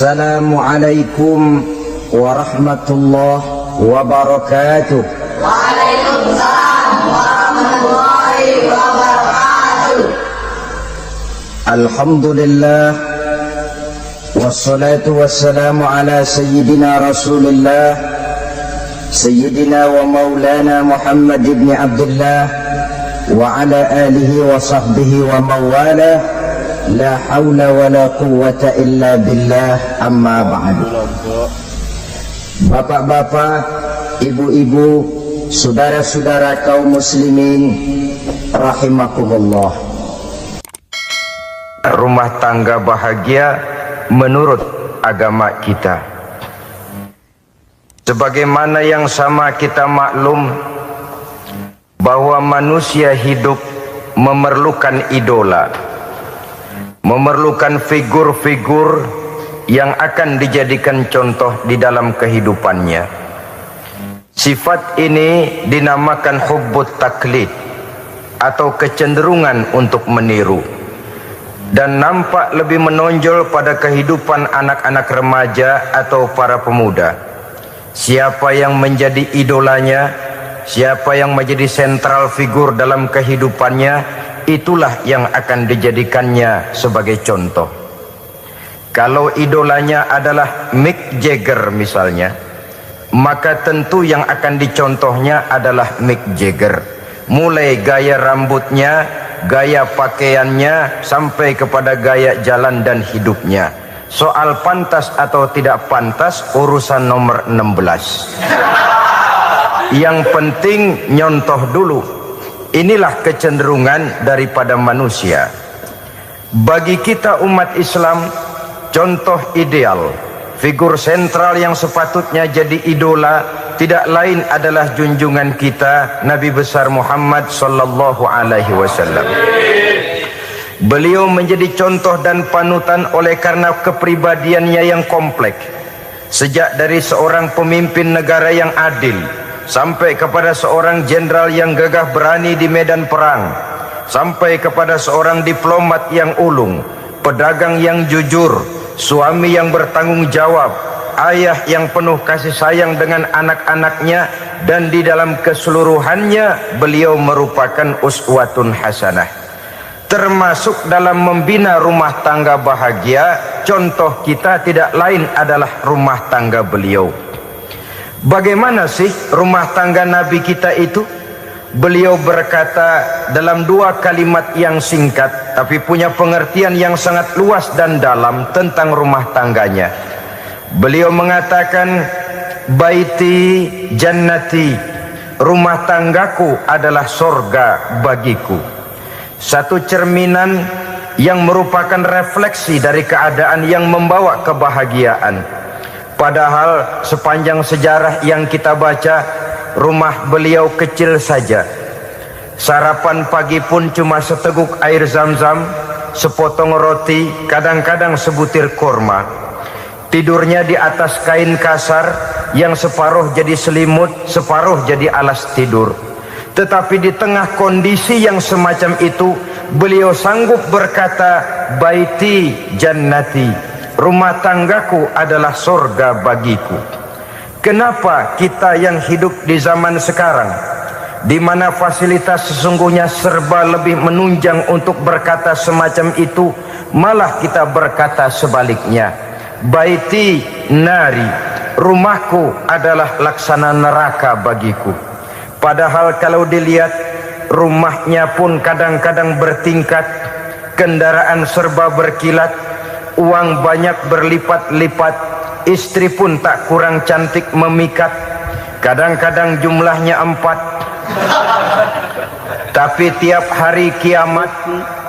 Assalamualaikum warahmatullahi wabarakatuh. Waalaikumsalam warahmatullahi wabarakatuh. Alhamdulillah wassalatu wassalamu ala sayyidina Rasulillah sayyidina wa maulana Muhammad ibn Abdullah wa ala alihi wa sahbihi wa mawalah. La haula wa la quwwata illa billah, amma ba'du. Bapak-bapak, ibu-ibu, saudara-saudara kaum muslimin rahimakumullah. Rumah tangga bahagia menurut agama kita. Sebagaimana yang sama kita maklum bahwa manusia hidup memerlukan idola, memerlukan figur-figur yang akan dijadikan contoh di dalam kehidupannya. Sifat ini dinamakan hubbut taklid atau kecenderungan untuk meniru, dan nampak lebih menonjol pada kehidupan anak-anak remaja atau para pemuda. Siapa yang menjadi idolanya, siapa yang menjadi sentral figur dalam kehidupannya, itulah yang akan dijadikannya sebagai contoh. Kalau idolanya adalah Mick Jagger misalnya, maka tentu yang akan dicontohnya adalah Mick Jagger. Mulai gaya rambutnya, gaya pakaiannya, sampai kepada gaya jalan dan hidupnya. Soal pantas atau tidak pantas urusan nomor 16. Yang penting nyontoh dulu. Inilah kecenderungan daripada manusia. Bagi kita umat Islam, contoh ideal, figur sentral yang sepatutnya jadi idola tidak lain adalah junjungan kita Nabi besar Muhammad sallallahu alaihi wasallam. Beliau menjadi contoh dan panutan oleh karena kepribadiannya yang kompleks. Sejak dari seorang pemimpin negara yang adil sampai kepada seorang jenderal yang gagah berani di medan perang, sampai kepada seorang diplomat yang ulung, pedagang yang jujur, suami yang bertanggung jawab, ayah yang penuh kasih sayang dengan anak-anaknya, dan di dalam keseluruhannya beliau merupakan uswatun hasanah. Termasuk dalam membina rumah tangga bahagia, contoh kita tidak lain adalah rumah tangga beliau. Bagaimana sih rumah tangga Nabi kita itu? Beliau berkata dalam dua kalimat yang singkat tapi punya pengertian yang sangat luas dan dalam tentang rumah tangganya. Beliau mengatakan, baiti jannati, rumah tanggaku adalah sorga bagiku. Satu cerminan yang merupakan refleksi dari keadaan yang membawa kebahagiaan. Padahal sepanjang sejarah yang kita baca, rumah beliau kecil saja. Sarapan pagi pun cuma seteguk air zam-zam, sepotong roti, kadang-kadang sebutir kurma. Tidurnya di atas kain kasar yang separuh jadi selimut, separuh jadi alas tidur. Tetapi di tengah kondisi yang semacam itu, beliau sanggup berkata, baiti jannati, rumah tanggaku adalah surga bagiku. Kenapa kita yang hidup di zaman sekarang, di mana fasilitas sesungguhnya serba lebih menunjang untuk berkata semacam itu, malah kita berkata sebaliknya, baiti nari, rumahku adalah laksana neraka bagiku. Padahal kalau dilihat, rumahnya pun kadang-kadang bertingkat, kendaraan serba berkilat, uang banyak berlipat-lipat, istri pun tak kurang cantik memikat, kadang-kadang jumlahnya 4. Tapi tiap hari kiamat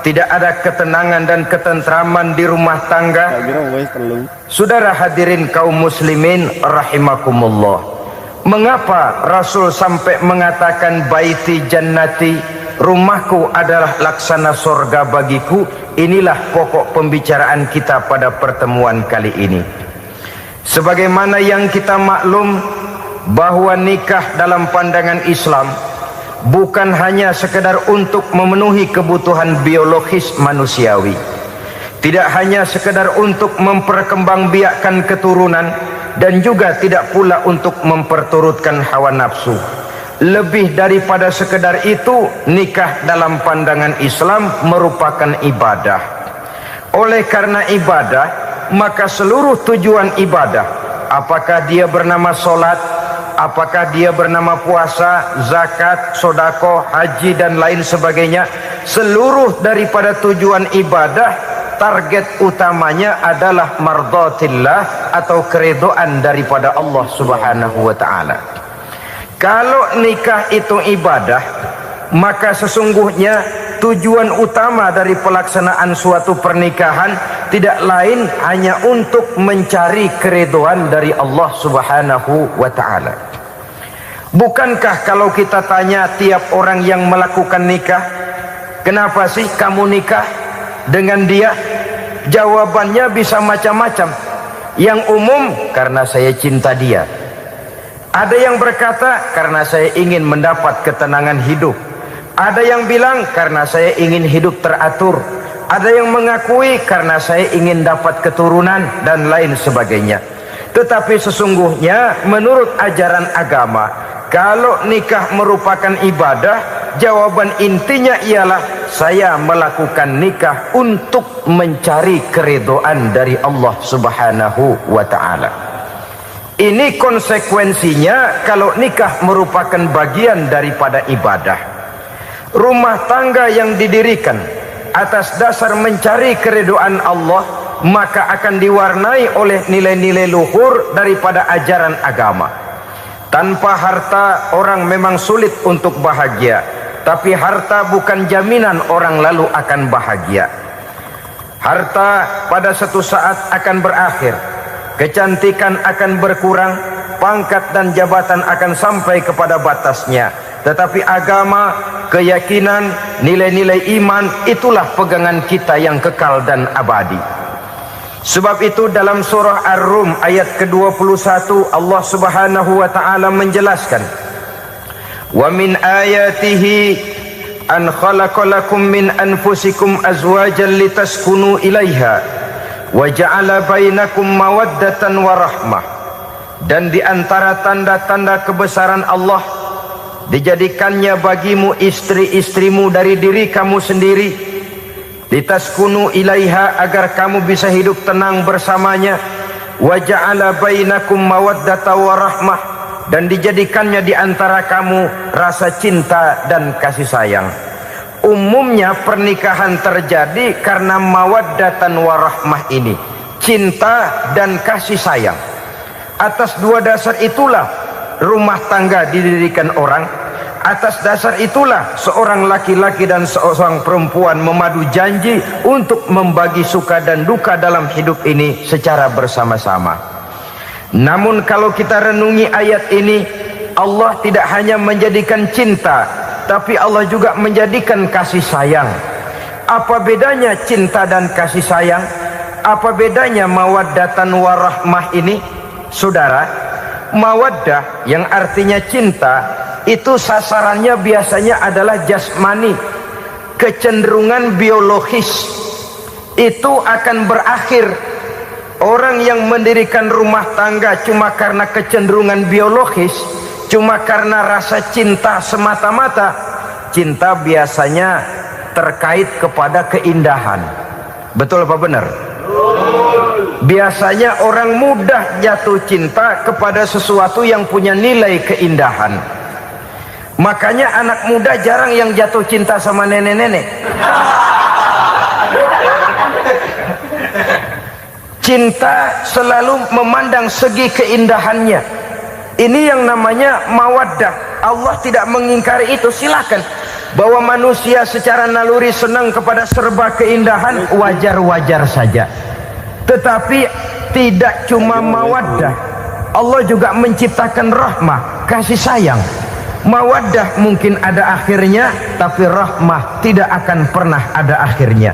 tidak ada ketenangan dan ketentraman di rumah tangga. Saudara hadirin kaum muslimin rahimakumullah, mengapa Rasul sampai mengatakan baiti jannati, rumahku adalah laksana surga bagiku? Inilah pokok pembicaraan kita pada pertemuan kali ini. Sebagaimana yang kita maklum bahwa nikah dalam pandangan Islam bukan hanya sekedar untuk memenuhi kebutuhan biologis manusiawi, tidak hanya sekedar untuk memperkembangbiakkan keturunan, dan juga tidak pula untuk memperturutkan hawa nafsu. Lebih daripada sekedar itu, nikah dalam pandangan Islam merupakan ibadah. Oleh karena ibadah, maka seluruh tujuan ibadah, apakah dia bernama solat, apakah dia bernama puasa, zakat, sodako, haji dan lain sebagainya, seluruh daripada tujuan ibadah, target utamanya adalah mardhatillah atau keridhaan daripada Allah Subhanahu wa taala. Kalau nikah itu ibadah, maka sesungguhnya tujuan utama dari pelaksanaan suatu pernikahan tidak lain hanya untuk mencari keridhaan dari Allah Subhanahu wa taala. Bukankah kalau kita tanya tiap orang yang melakukan nikah, kenapa sih kamu nikah dengan dia? Jawabannya bisa macam-macam. Yang umum, karena saya cinta dia. Ada yang berkata, karena saya ingin mendapat ketenangan hidup. Ada yang bilang, karena saya ingin hidup teratur. Ada yang mengakui, karena saya ingin dapat keturunan dan lain sebagainya. Tetapi sesungguhnya menurut ajaran agama, kalau nikah merupakan ibadah, jawaban intinya ialah saya melakukan nikah untuk mencari keridhaan dari Allah Subhanahu wa taala. Ini konsekuensinya kalau nikah merupakan bagian daripada ibadah. Rumah tangga yang didirikan atas dasar mencari keridhaan Allah, maka akan diwarnai oleh nilai-nilai luhur daripada ajaran agama. Tanpa harta orang memang sulit untuk bahagia, tapi harta bukan jaminan orang lalu akan bahagia. Harta pada suatu saat akan berakhir, kecantikan akan berkurang, pangkat dan jabatan akan sampai kepada batasnya. Tetapi agama, keyakinan, nilai-nilai iman, itulah pegangan kita yang kekal dan abadi. Sebab itu dalam surah Ar-Rum ayat ke-21 Allah Subhanahu wa taala menjelaskan, "Wa min ayatihi an khalaqalakum min anfusikum azwajan litaskunu ilaiha wa ja'ala bainakum mawaddatan wa rahmah." Dan di antara tanda-tanda kebesaran Allah, dijadikannya bagimu istri-istrimu dari diri kamu sendiri, litaskunu ilaiha, agar kamu bisa hidup tenang bersamanya, wa ja'ala bainakum mawaddata wa rahmah, dan dijadikannya di antara kamu rasa cinta dan kasih sayang. Umumnya pernikahan terjadi karena mawaddatan wa rahmah ini, cinta dan kasih sayang. Atas dua dasar itulah rumah tangga didirikan orang. Atas dasar itulah seorang laki-laki dan seorang perempuan memadu janji untuk membagi suka dan duka dalam hidup ini secara bersama-sama. Namun kalau kita renungi ayat ini, Allah tidak hanya menjadikan cinta, tapi Allah juga menjadikan kasih sayang. Apa bedanya cinta dan kasih sayang? Apa bedanya mawaddatan warahmah ini? Saudara, mawaddah yang artinya cinta, itu sasarannya biasanya adalah jasmani, kecenderungan biologis. Itu akan berakhir. Orang yang mendirikan rumah tangga cuma karena kecenderungan biologis, cuma karena rasa cinta semata-mata, cinta biasanya terkait kepada keindahan. Betul apa benar? Biasanya orang mudah jatuh cinta kepada sesuatu yang punya nilai keindahan. Makanya anak muda jarang yang jatuh cinta sama nenek-nenek. Cinta selalu memandang segi keindahannya. Ini yang namanya mawaddah. Allah tidak mengingkari itu, silakan. Bahwa manusia secara naluri senang kepada serba keindahan, wajar-wajar saja. Tetapi tidak cuma mawaddah, Allah juga menciptakan rahmah, kasih sayang. Mawaddah mungkin ada akhirnya, tapi rahmah tidak akan pernah ada akhirnya.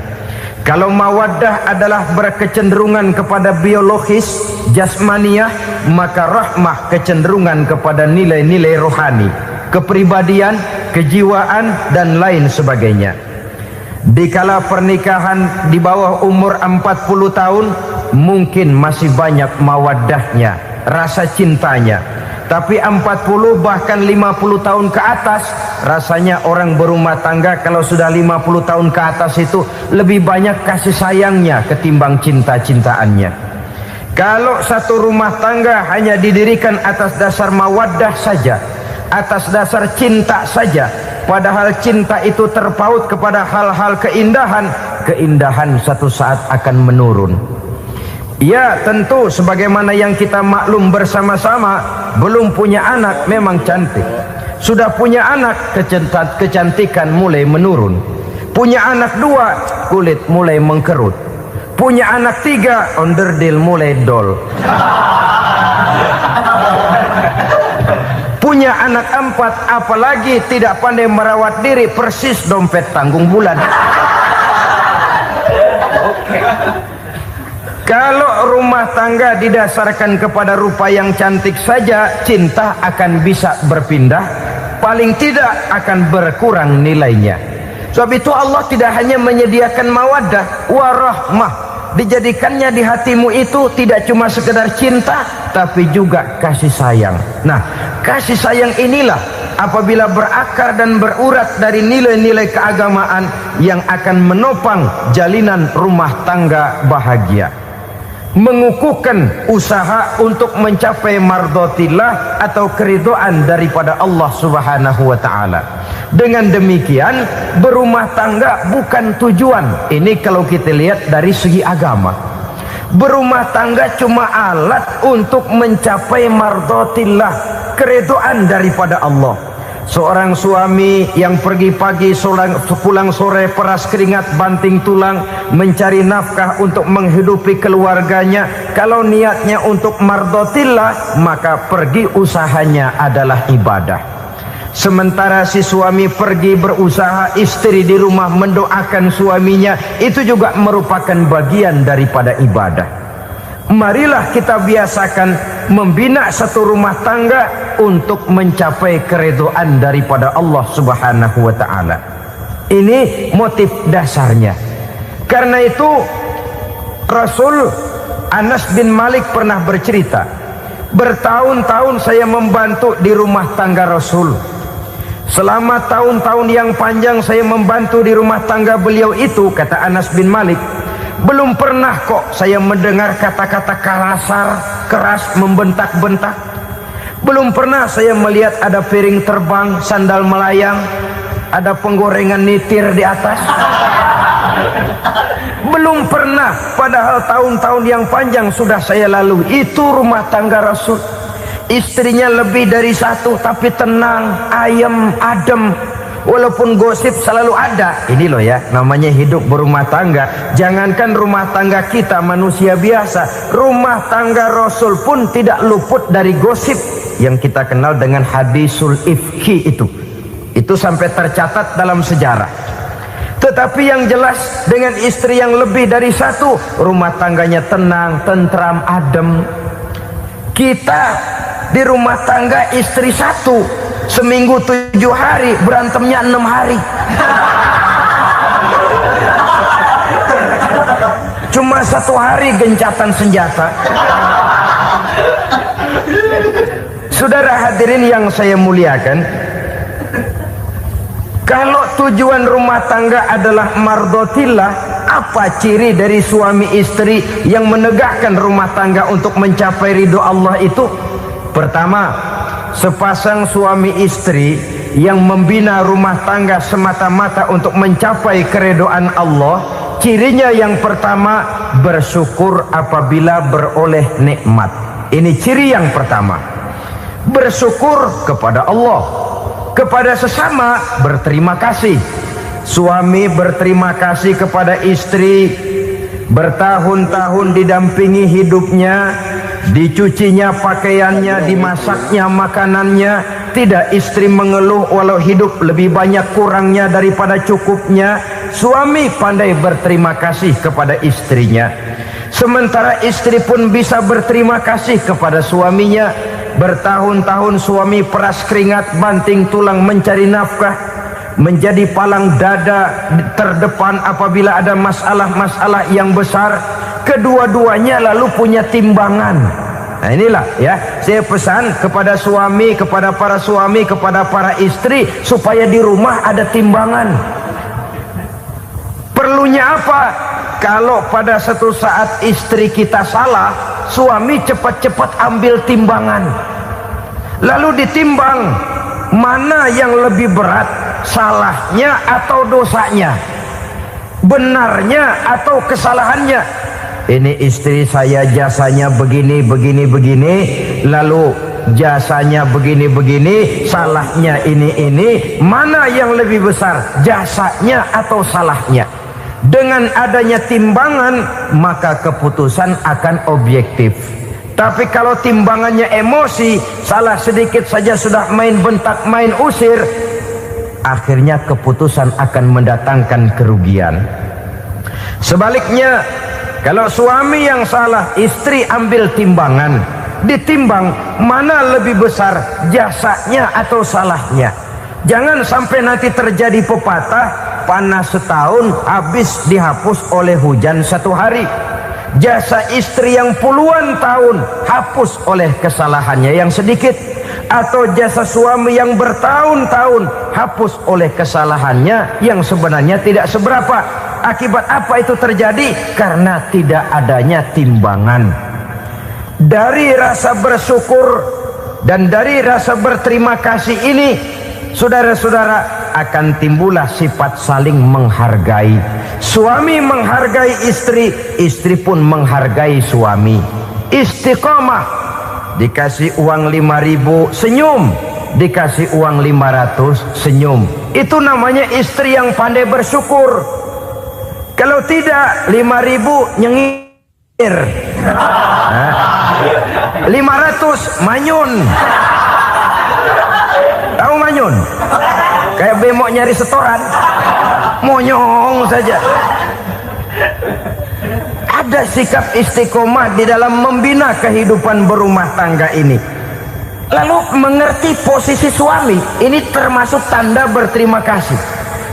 Kalau mawaddah adalah berkecenderungan kepada biologis, jasmaniah, maka rahmah kecenderungan kepada nilai-nilai rohani, kepribadian, kejiwaan dan lain sebagainya. Dikala pernikahan di bawah umur 40 tahun mungkin masih banyak mawaddahnya, rasa cintanya. Tapi 40 bahkan 50 tahun ke atas, rasanya orang berumah tangga kalau sudah 50 tahun ke atas itu lebih banyak kasih sayangnya ketimbang cinta-cintaannya. Kalau satu rumah tangga hanya didirikan atas dasar mawaddah saja, atas dasar cinta saja, padahal cinta itu terpaut kepada hal-hal keindahan, keindahan satu saat akan menurun. Ya tentu sebagaimana yang kita maklum bersama-sama, belum punya anak memang cantik. Sudah punya anak, kecantikan mulai menurun. Punya anak 2, kulit mulai mengkerut. Punya anak 3, onderdil mulai dol. Punya anak 4, apalagi tidak pandai merawat diri, persis dompet tanggung bulan. Kalau rumah tangga didasarkan kepada rupa yang cantik saja, cinta akan bisa berpindah, paling tidak akan berkurang nilainya. Sebab itu Allah tidak hanya menyediakan mawaddah warahmah, dijadikannya di hatimu itu tidak cuma sekedar cinta, tapi juga kasih sayang. Nah, kasih sayang inilah apabila berakar dan berurat dari nilai-nilai keagamaan yang akan menopang jalinan rumah tangga bahagia, mengukuhkan usaha untuk mencapai mardhatillah atau keridhaan daripada Allah Subhanahu wa taala. Dengan demikian, berumah tangga bukan tujuan. Ini kalau kita lihat dari segi agama. Berumah tangga cuma alat untuk mencapai mardhatillah, keridhaan daripada Allah. Seorang suami yang pergi pagi pulang sore peras keringat banting tulang mencari nafkah untuk menghidupi keluarganya, kalau niatnya untuk mardhatillah maka pergi usahanya adalah ibadah. Sementara si suami pergi berusaha, istri di rumah mendoakan suaminya, itu juga merupakan bagian daripada ibadah. Marilah kita biasakan membina satu rumah tangga untuk mencapai keridhaan daripada Allah Subhanahu wa taala. Ini motif dasarnya. Karena itu Rasul Anas bin Malik pernah bercerita, bertahun-tahun saya membantu di rumah tangga Rasul. Selama tahun-tahun yang panjang saya membantu di rumah tangga beliau itu, kata Anas bin Malik, belum pernah kok saya mendengar kata-kata kasar, keras, membentak-bentak. Belum pernah saya melihat ada piring terbang, sandal melayang, ada penggorengan nitir di atas. Belum pernah, padahal tahun-tahun yang panjang sudah saya lalui. Itu rumah tangga Rasul. Istrinya lebih dari 1, tapi tenang, ayem, adem. Walaupun gosip selalu ada. Ini loh ya, namanya hidup berumah tangga. Jangankan rumah tangga kita manusia biasa, rumah tangga Rasul pun tidak luput dari gosip yang kita kenal dengan hadisul ifki itu. Itu sampai tercatat dalam sejarah. Tetapi yang jelas, dengan istri yang lebih dari 1, rumah tangganya tenang, tentram, adem. Kita di rumah tangga istri 1, seminggu 7 hari, berantemnya 6 hari. Cuma 1 hari gencatan senjata. Saudara hadirin yang saya muliakan, kalau tujuan rumah tangga adalah mardhatillah, apa ciri dari suami istri yang menegakkan rumah tangga untuk mencapai ridho Allah itu? Pertama, sepasang suami istri yang membina rumah tangga semata-mata untuk mencapai keridhaan Allah, cirinya yang pertama, bersyukur apabila beroleh nikmat. Ini ciri yang pertama. Bersyukur kepada Allah, kepada sesama berterima kasih. Suami berterima kasih kepada istri, bertahun-tahun didampingi hidupnya, dicucinya pakaiannya, dimasaknya makanannya. Tidak istri mengeluh walau hidup lebih banyak kurangnya daripada cukupnya. Suami pandai berterima kasih kepada istrinya. Sementara istri pun bisa berterima kasih kepada suaminya. Bertahun-tahun suami peras keringat banting tulang mencari nafkah, menjadi palang dada terdepan apabila ada masalah-masalah yang besar. Kedua-duanya lalu punya timbangan. Nah inilah ya, saya pesan kepada suami, kepada para suami, kepada para istri, supaya di rumah ada timbangan. Perlunya apa? Kalau pada satu saat istri kita salah, suami cepat-cepat ambil timbangan, lalu ditimbang mana yang lebih berat, salahnya atau dosanya, benarnya atau kesalahannya. Ini istri saya jasanya begini, lalu jasanya begini, salahnya ini, mana yang lebih besar, jasanya atau salahnya? Dengan adanya timbangan, maka keputusan akan objektif. Tapi kalau timbangannya emosi, salah sedikit saja sudah main bentak, main usir, akhirnya keputusan akan mendatangkan kerugian. Sebaliknya, kalau suami yang salah, istri ambil timbangan, ditimbang mana lebih besar, jasanya atau salahnya. Jangan sampai nanti terjadi pepatah, panas setahun habis dihapus oleh hujan satu hari. Jasa istri yang puluhan tahun hapus oleh kesalahannya yang sedikit, atau jasa suami yang bertahun-tahun hapus oleh kesalahannya yang sebenarnya tidak seberapa. Akibat apa itu terjadi? Karena tidak adanya timbangan. Dari rasa bersyukur dan dari rasa berterima kasih ini, saudara-saudara, akan timbullah sifat saling menghargai. Suami menghargai istri, istri pun menghargai suami. Istiqomah, dikasih uang 5.000 senyum, dikasih uang 500 senyum. Itu namanya istri yang pandai bersyukur. Kalau tidak, 5.000 nyengir, 500 manyun. Tahu manyun? Kayak bemok nyari setoran, monyong saja. Ada sikap istiqomah di dalam membina kehidupan berumah tangga ini. Lalu mengerti posisi suami, ini termasuk tanda berterima kasih.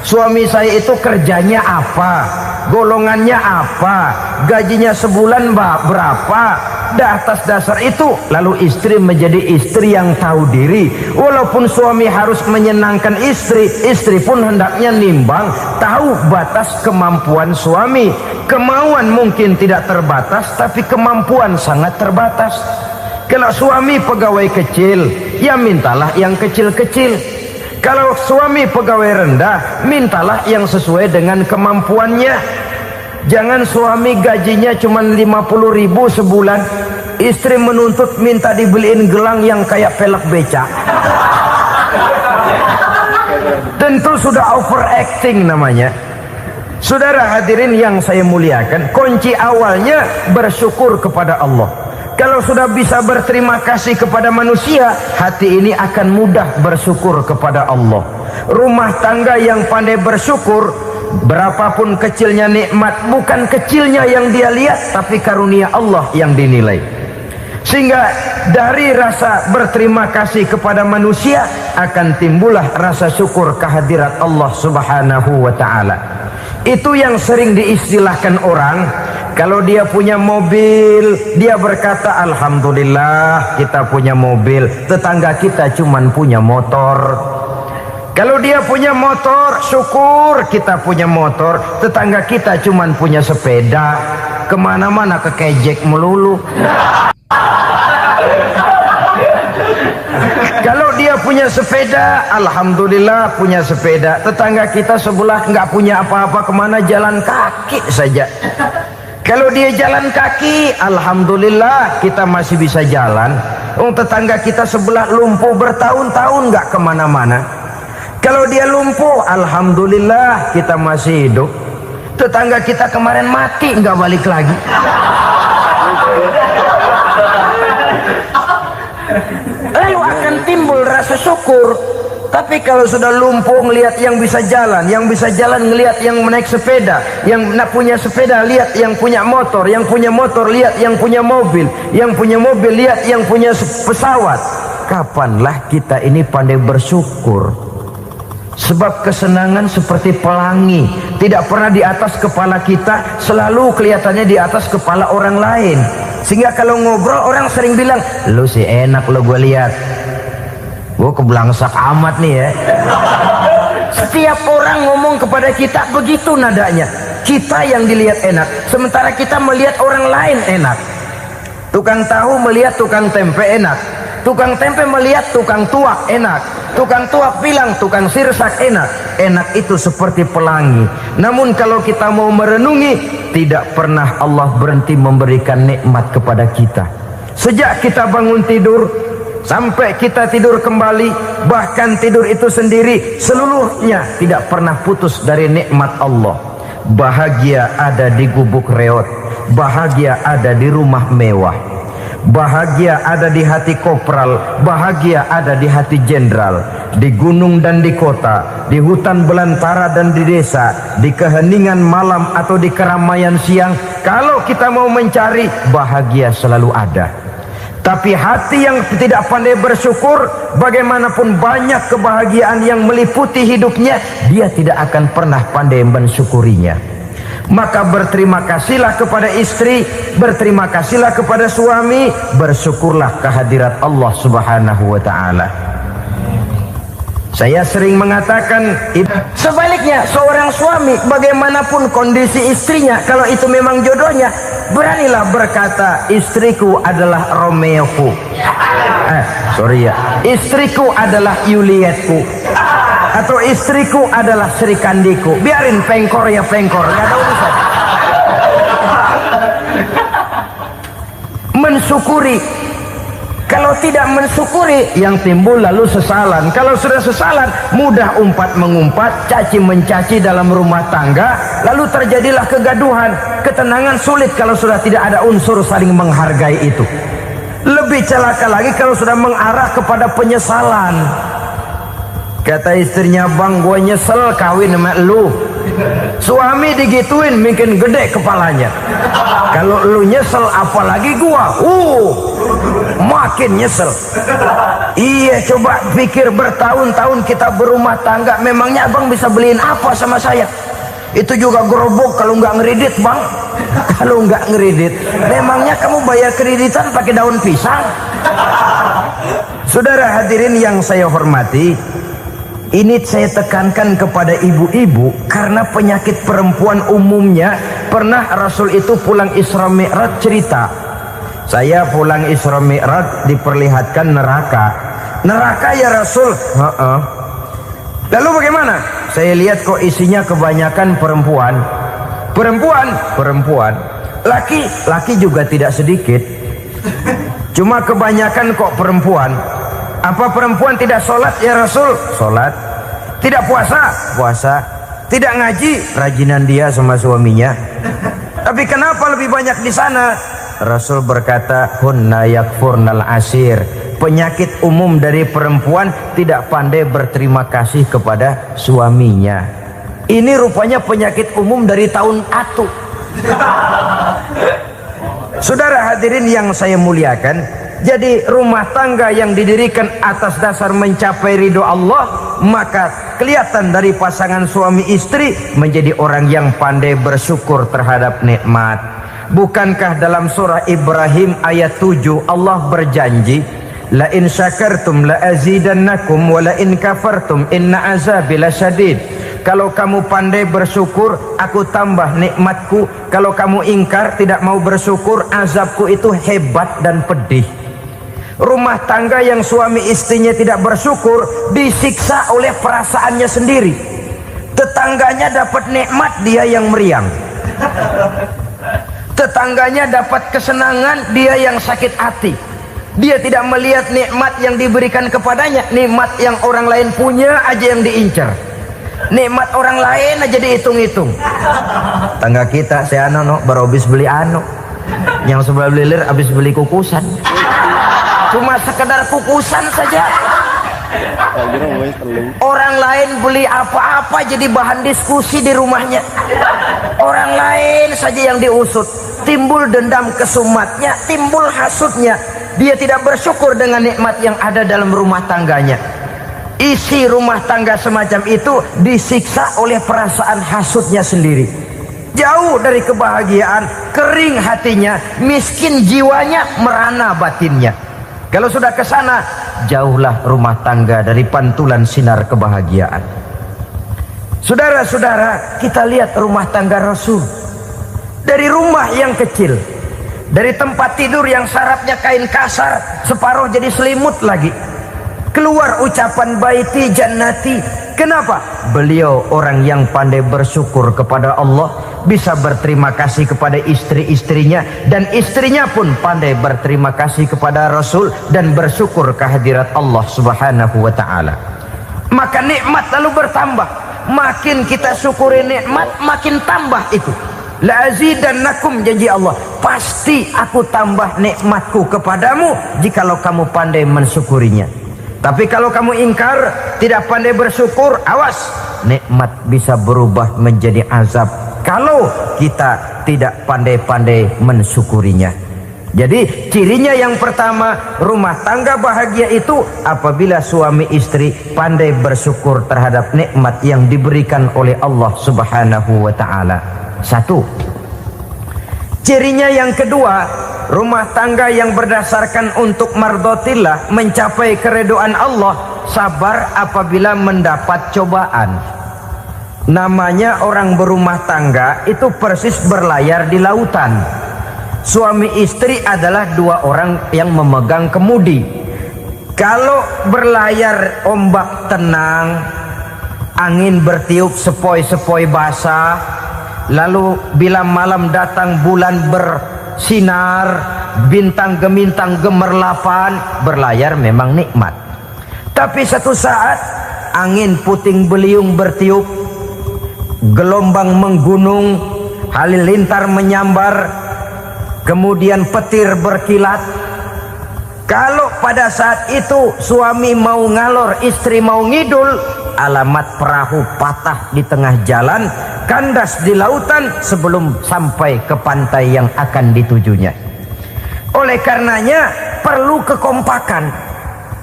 Suami saya itu kerjanya apa, golongannya apa, gajinya sebulan berapa. Atas dasar itu, lalu istri menjadi istri yang tahu diri. Walaupun suami harus menyenangkan istri, istri pun hendaknya nimbang, tahu batas kemampuan suami. Kemauan mungkin tidak terbatas, tapi kemampuan sangat terbatas. Kalau suami pegawai kecil, ya mintalah yang kecil-kecil. Kalau suami pegawai rendah, mintalah yang sesuai dengan kemampuannya. Jangan suami gajinya cuma 50.000 sebulan, istri menuntut minta dibeliin gelang yang kayak pelek becak. Tentu sudah overacting namanya. Saudara hadirin yang saya muliakan, kunci awalnya bersyukur kepada Allah. Kalau sudah bisa berterima kasih kepada manusia, hati ini akan mudah bersyukur kepada Allah. Rumah tangga yang pandai bersyukur, berapapun kecilnya nikmat, bukan kecilnya yang dia lihat, tapi karunia Allah yang dinilai. Sehingga dari rasa berterima kasih kepada manusia akan timbullah rasa syukur kehadirat Allah Subhanahu wa ta'ala. Itu yang sering diistilahkan orang, kalau dia punya mobil, dia berkata alhamdulillah kita punya mobil, tetangga kita cuman punya motor. Kalau dia punya motor, syukur kita punya motor, tetangga kita cuman punya sepeda, kemana-mana kekejek melulu. Kalau dia punya sepeda, alhamdulillah punya sepeda, tetangga kita sebelah nggak punya apa-apa, kemana jalan kaki saja. Kalau dia jalan kaki, alhamdulillah kita masih bisa jalan. Tetangga kita sebelah lumpuh bertahun-tahun nggak kemana-mana. Kalau dia lumpuh, alhamdulillah kita masih hidup. Tetangga kita kemarin mati nggak balik lagi. Lalu akan timbul rasa syukur. Tapi kalau sudah lumpuh ngelihat yang bisa jalan ngelihat yang naik sepeda, yang punya sepeda lihat yang punya motor lihat yang punya mobil lihat yang punya pesawat. Kapanlah kita ini pandai bersyukur? Sebab kesenangan seperti pelangi, tidak pernah di atas kepala kita, selalu kelihatannya di atas kepala orang lain. Sehingga kalau ngobrol orang sering bilang, lu sih enak lo gue lihat, gue keblangsak amat nih ya. Setiap orang ngomong kepada kita begitu nadanya. Kita yang dilihat enak, sementara kita melihat orang lain enak. Tukang tahu melihat tukang tempe enak, tukang tempe melihat tukang tuak enak, tukang tuak bilang tukang sirsak enak. Enak itu seperti pelangi. Namun kalau kita mau merenungi, tidak pernah Allah berhenti memberikan nikmat kepada kita. Sejak kita bangun tidur sampai kita tidur kembali, bahkan tidur itu sendiri, seluruhnya tidak pernah putus dari nikmat Allah. Bahagia ada di gubuk reot, bahagia ada di rumah mewah, bahagia ada di hati kopral, bahagia ada di hati jenderal, di gunung dan di kota, di hutan belantara dan di desa, di keheningan malam atau di keramaian siang. Kalau kita mau mencari, bahagia selalu ada. Tapi hati yang tidak pandai bersyukur, bagaimanapun banyak kebahagiaan yang meliputi hidupnya, dia tidak akan pernah pandai mensyukurinya. Maka berterima kasihlah kepada istri, berterima kasihlah kepada suami, bersyukurlah kehadirat Allah Subhanahu wa ta'ala. Saya sering mengatakan, sebaliknya seorang suami bagaimanapun kondisi istrinya, kalau itu memang jodohnya, beranilah berkata, istriku adalah Romeoku, istriku adalah Julietku, atau istriku adalah Sri Kandiku. Biarin pengkor ya pengkor, gak ada urusan. Mensyukuri. Kalau tidak mensyukuri, yang timbul lalu sesalan. Kalau sudah sesalan, mudah umpat mengumpat, caci mencaci dalam rumah tangga, lalu terjadilah kegaduhan. Ketenangan sulit kalau sudah tidak ada unsur saling menghargai itu. Lebih celaka lagi kalau sudah mengarah kepada penyesalan. Kata istrinya, bang gue nyesel kawin sama lu. Suami digituin mungkin gede kepalanya. Kalau lu nyesel apalagi gua, makin nyesel. Iya, coba pikir bertahun-tahun kita berumah tangga, memangnya abang bisa beliin apa sama saya? Itu juga gerobok kalau nggak ngeridit bang. Kalau nggak ngeridit, memangnya kamu bayar kreditan pakai daun pisang? Saudara hadirin yang saya hormati, ini saya tekankan kepada ibu-ibu karena penyakit perempuan umumnya. Pernah Rasul itu pulang Isra Mi'raj cerita, saya pulang Isra Mi'raj diperlihatkan neraka. Neraka ya Rasul? Lalu bagaimana? Saya lihat kok isinya kebanyakan perempuan. Perempuan. Laki juga tidak sedikit. Cuma kebanyakan kok perempuan. Apa perempuan tidak sholat ya Rasul? Sholat. Tidak puasa? Puasa. Tidak ngaji? Rajinan dia sama suaminya. Tapi kenapa lebih banyak di sana? Rasul berkata, hunna yakfurnal asir. Penyakit umum dari perempuan tidak pandai berterima kasih kepada suaminya. Ini rupanya penyakit umum dari tahun atu. Saudara hadirin yang saya muliakan, jadi rumah tangga yang didirikan atas dasar mencapai ridho Allah, maka kelihatan dari pasangan suami istri menjadi orang yang pandai bersyukur terhadap nikmat. Bukankah dalam surah Ibrahim ayat 7 Allah berjanji, la in syakartum la azidannakum wa la in kafartum inna azabi lasyadid. Kalau kamu pandai bersyukur, aku tambah nikmatku. Kalau kamu ingkar, tidak mau bersyukur, azabku itu hebat dan pedih. Rumah tangga yang suami istrinya tidak bersyukur disiksa oleh perasaannya sendiri. Tetangganya dapat nikmat, dia yang meriang. Tetangganya dapat kesenangan, dia yang sakit hati. Dia tidak melihat nikmat yang diberikan kepadanya, nikmat yang orang lain punya aja yang diincar. Nikmat orang lain aja dihitung-hitung. Tangga kita, saya baru habis beli yang sebelah belilir habis beli kukusan. Cuma sekedar kukusan saja. Orang lain beli apa-apa jadi bahan diskusi di rumahnya. Orang lain saja yang diusut. Timbul dendam kesumatnya, timbul hasutnya. Dia tidak bersyukur dengan nikmat yang ada dalam rumah tangganya. isi rumah tangga semacam itu disiksa oleh perasaan hasutnya sendiri. Jauh dari kebahagiaan, kering hatinya, miskin jiwanya, merana batinnya. Kalau sudah ke sana, jauhlah rumah tangga dari pantulan sinar kebahagiaan. Saudara-saudara, kita lihat rumah tangga Rasul. Dari rumah yang kecil, dari tempat tidur yang sarapnya kain kasar, separuh jadi selimut lagi, keluar ucapan baiti jannati. Kenapa? Beliau orang yang pandai bersyukur kepada Allah, bisa berterima kasih kepada istri-istrinya, dan istrinya pun pandai berterima kasih kepada Rasul dan bersyukur kehadirat Allah Subhanahu wa taala. Maka nikmat lalu bertambah. Makin kita syukuri nikmat, makin tambah itu. La azidannakum, janji Allah, pasti aku tambah nikmatku kepadamu jikalau kamu pandai mensyukurinya. Tapi kalau kamu ingkar, tidak pandai bersyukur, awas, nikmat bisa berubah menjadi azab kalau kita tidak pandai-pandai mensyukurinya. Jadi cirinya yang pertama, rumah tangga bahagia itu apabila suami istri pandai bersyukur terhadap nikmat yang diberikan oleh Allah Subhanahu wa taala. Satu. Cirinya yang kedua, rumah tangga yang berdasarkan untuk mardotillah, mencapai keredoan Allah, sabar apabila mendapat cobaan. Namanya orang berumah tangga itu persis berlayar di lautan. Suami istri adalah dua orang yang memegang kemudi. Kalau berlayar ombak tenang, angin bertiup sepoi-sepoi basah, lalu bila malam datang bulan bersinar, bintang gemintang gemerlapan, berlayar memang nikmat. Tapi satu saat angin puting beliung bertiup, gelombang menggunung, halilintar menyambar, kemudian petir berkilat. Kalau pada saat itu suami mau ngalor, istri mau ngidul, alamat perahu patah di tengah jalan, kandas di lautan sebelum sampai ke pantai yang akan ditujunya. Oleh karenanya perlu kekompakan.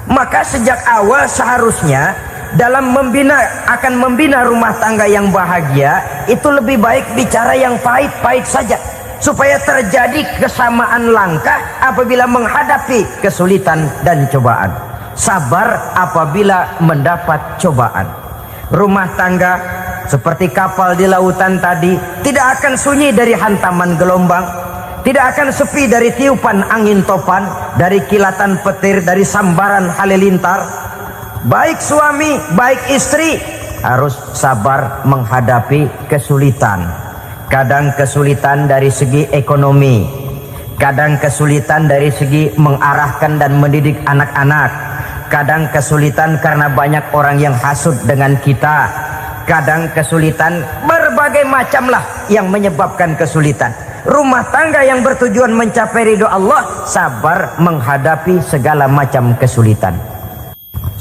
Maka sejak awal seharusnya dalam akan membina rumah tangga yang bahagia itu lebih baik bicara yang pahit-pahit saja, supaya terjadi kesamaan langkah apabila menghadapi kesulitan dan cobaan. Sabar apabila mendapat cobaan. Rumah tangga seperti kapal di lautan tadi tidak akan sunyi dari hantaman gelombang, tidak akan sepi dari tiupan angin topan, dari kilatan petir, dari sambaran halilintar. Baik suami, baik istri harus sabar menghadapi kesulitan. Kadang kesulitan dari segi ekonomi, kadang kesulitan dari segi mengarahkan dan mendidik anak-anak, kadang kesulitan karena banyak orang yang hasut dengan kita, kadang kesulitan berbagai macam lah yang menyebabkan kesulitan. Rumah tangga yang bertujuan mencapai ridho Allah sabar menghadapi segala macam kesulitan.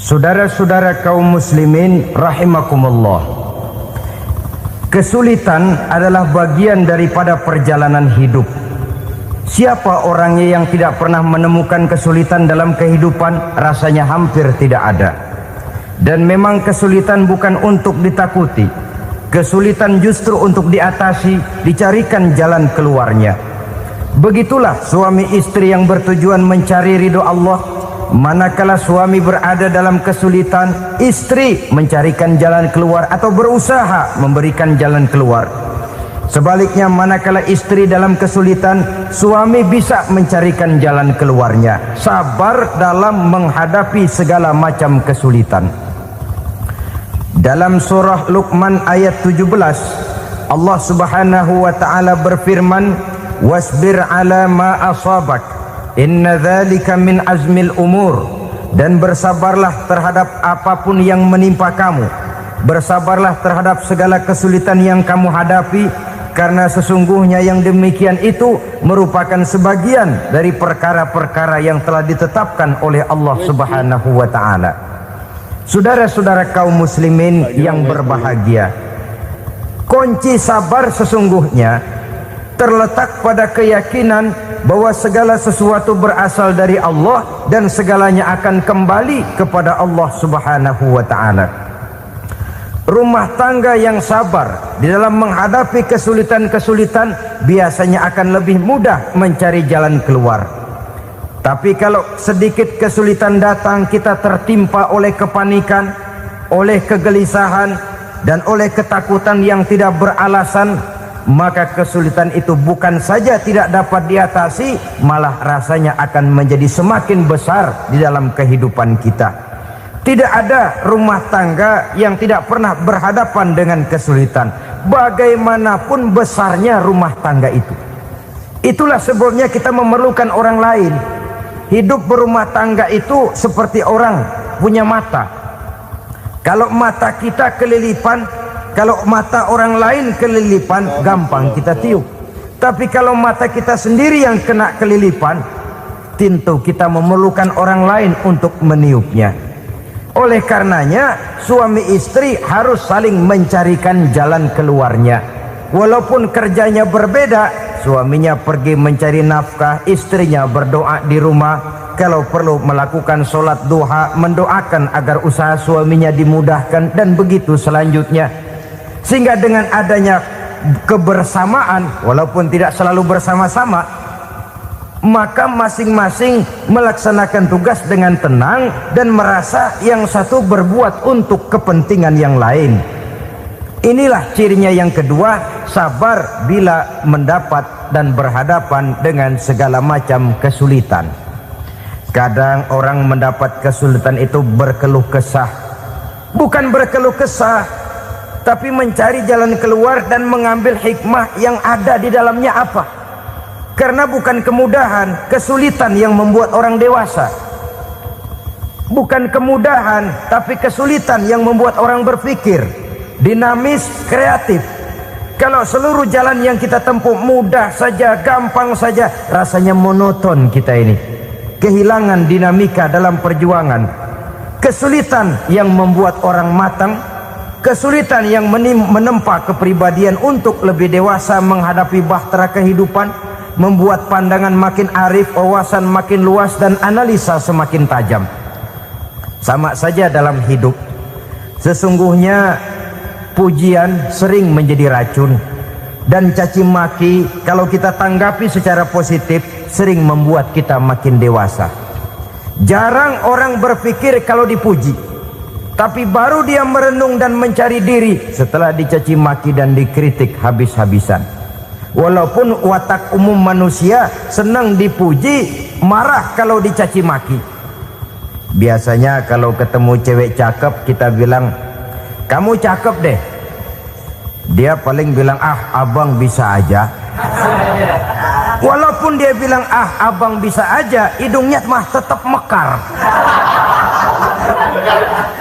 Saudara-saudara kaum muslimin rahimakumullah, kesulitan adalah bagian daripada perjalanan hidup. Siapa orangnya yang tidak pernah menemukan kesulitan dalam kehidupan? Rasanya hampir tidak ada. Dan memang kesulitan bukan untuk ditakuti. Kesulitan justru untuk diatasi, dicarikan jalan keluarnya. Begitulah suami istri yang bertujuan mencari ridho Allah. Manakala suami berada dalam kesulitan, istri mencarikan jalan keluar atau berusaha memberikan jalan keluar. Sebaliknya, manakala istri dalam kesulitan, suami bisa mencarikan jalan keluarnya. Sabar dalam menghadapi segala macam kesulitan. Dalam surah Luqman ayat 17, Allah Subhanahu wa taala berfirman, "Wasbir 'ala ma asabak, inna dzalika min azmil umur." Dan bersabarlah terhadap apapun yang menimpa kamu. Bersabarlah terhadap segala kesulitan yang kamu hadapi, karena sesungguhnya yang demikian itu merupakan sebagian dari perkara-perkara yang telah ditetapkan oleh Allah Subhanahu wa taala. Saudara-saudara kaum muslimin yang berbahagia, kunci sabar sesungguhnya terletak pada keyakinan bahwa segala sesuatu berasal dari Allah dan segalanya akan kembali kepada Allah Subhanahu wa taala. Rumah tangga yang sabar di dalam menghadapi kesulitan-kesulitan biasanya akan lebih mudah mencari jalan keluar. Tapi kalau sedikit kesulitan datang, kita tertimpa oleh kepanikan, oleh kegelisahan, dan oleh ketakutan yang tidak beralasan, maka kesulitan itu bukan saja tidak dapat diatasi, malah rasanya akan menjadi semakin besar di dalam kehidupan kita. Tidak ada rumah tangga yang tidak pernah berhadapan dengan kesulitan, bagaimanapun besarnya rumah tangga itu. Itulah sebabnya kita memerlukan orang lain. Hidup berumah tangga itu seperti orang punya mata. Kalau mata kita kelilipan, kalau mata orang lain kelilipan, gampang kita tiup. Tapi kalau mata kita sendiri yang kena kelilipan, tentu kita memerlukan orang lain untuk meniupnya. Oleh karenanya, suami istri harus saling mencarikan jalan keluarnya. Walaupun kerjanya berbeda, suaminya pergi mencari nafkah, istrinya berdoa di rumah. Kalau perlu melakukan sholat duha, mendoakan agar usaha suaminya dimudahkan, dan begitu selanjutnya. Sehingga dengan adanya kebersamaan, walaupun tidak selalu bersama-sama, maka masing-masing melaksanakan tugas dengan tenang dan merasa yang satu berbuat untuk kepentingan yang lain. Inilah cirinya yang kedua, sabar bila mendapat dan berhadapan dengan segala macam kesulitan. Kadang orang mendapat kesulitan itu berkeluh kesah. Bukan berkeluh kesah, tapi mencari jalan keluar dan mengambil hikmah yang ada di dalamnya apa. Karena bukan kemudahan, kesulitan yang membuat orang dewasa. Bukan kemudahan, tapi kesulitan yang membuat orang berpikir, dinamis, kreatif. Kalau seluruh jalan yang kita tempuh mudah saja, gampang saja, rasanya monoton kita ini. Kehilangan dinamika dalam perjuangan. Kesulitan yang membuat orang matang, kesulitan yang menempa kepribadian untuk lebih dewasa menghadapi bahtera kehidupan, membuat pandangan makin arif, wawasan makin luas, dan analisa semakin tajam. Sama saja dalam hidup. Sesungguhnya pujian sering menjadi racun, dan caci maki kalau kita tanggapi secara positif sering membuat kita makin dewasa. Jarang orang berpikir kalau dipuji, tapi baru dia merenung dan mencari diri setelah dicaci maki dan dikritik habis-habisan. Walaupun watak umum manusia senang dipuji, marah kalau dicaci maki. Biasanya kalau ketemu cewek cakep, kita bilang, "Kamu cakep deh." Dia paling bilang, "Ah, abang bisa aja." Walaupun dia bilang, "Ah, abang bisa aja," hidungnya mah tetap mekar.